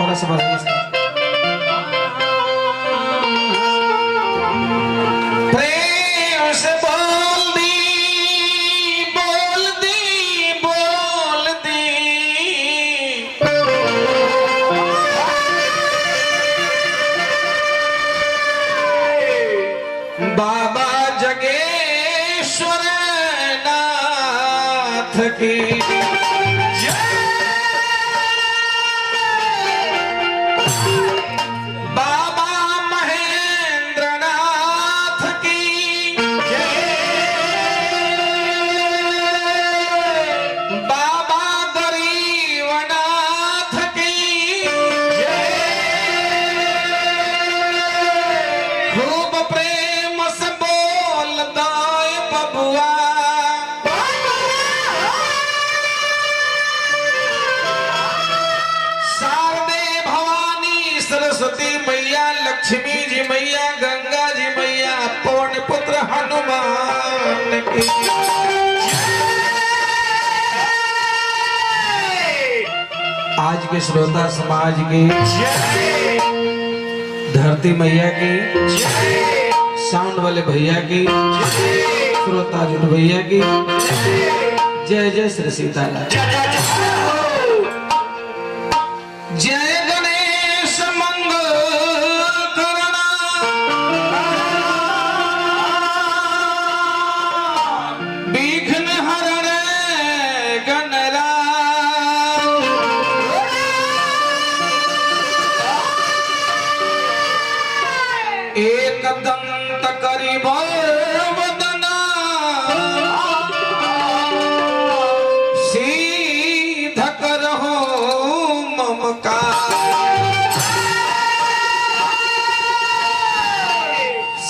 थोड़ा सा बढ़ाइए। प्रेम से बोल दी बाबा जगेश्वर नाथ की सरस्वती मैया, लक्ष्मी जी मैया, गंगा जी मैया, पवन पुत्र हनुमान की आज के श्रोता समाज की धरती मैया की, साउंड वाले भैया की, श्रोता जुट भैया की जय जय श्री सीताराम। जय एक दंत करिब वदना सीध करहु ममकार।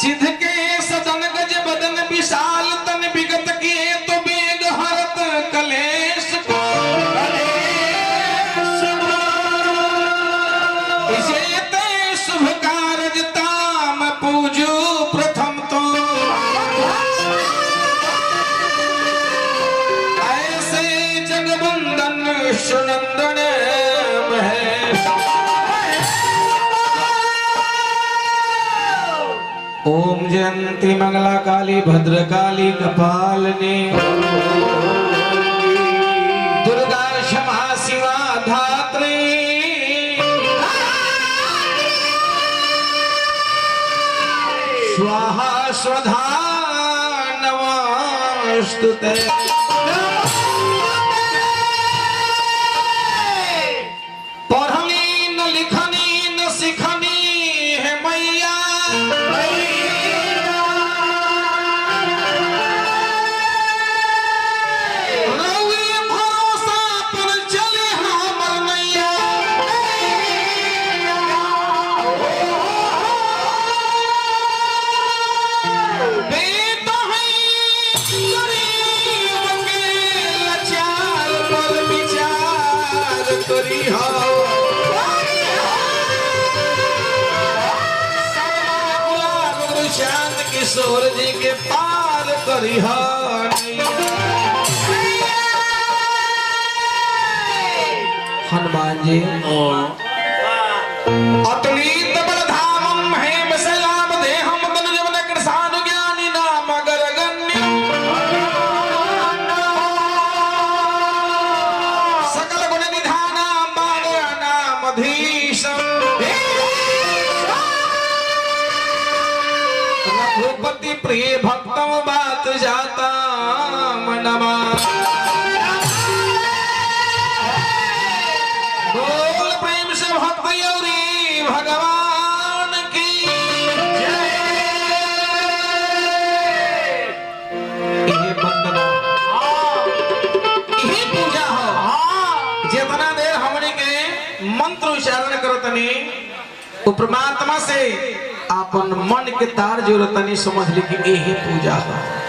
सिद्ध के सदन गज बदन विशाल तन विगत किए तो बेग हरत कलेश को इसे ते शुभ कारज पूजू प्रथम तो ऐसे जगवंदन सुनंदन महेश। ओम जयंती मंगला काली भद्रकाली कपालिनी दुर्गा क्षमा शिवा धात्री स्वाहा स्वधा नमस्तुते। पढ़नी न लिखनी न सिखनी है मैया, रवि भरोसा पर चले हमर नैया। चांद किशोर जी के पार करी हनुमान जी अतुलित बलधामं हेम सलाम देहम तनुजवन कृषानु ज्ञानी नाम अगरगण्य सकल गुण निधाना बाणनामधीशम् रघुपति प्रिय भक्तों बात जाता मनमा। बोल प्रेम से भक्त योरी भगवान की जय। ये वंदना ये पूजा हो जितना देर हमने के मंत्र उच्चारण करतनी वो परमात्मा से अपन मन के तार जोड़तनी समझ ली कि यही पूजा है।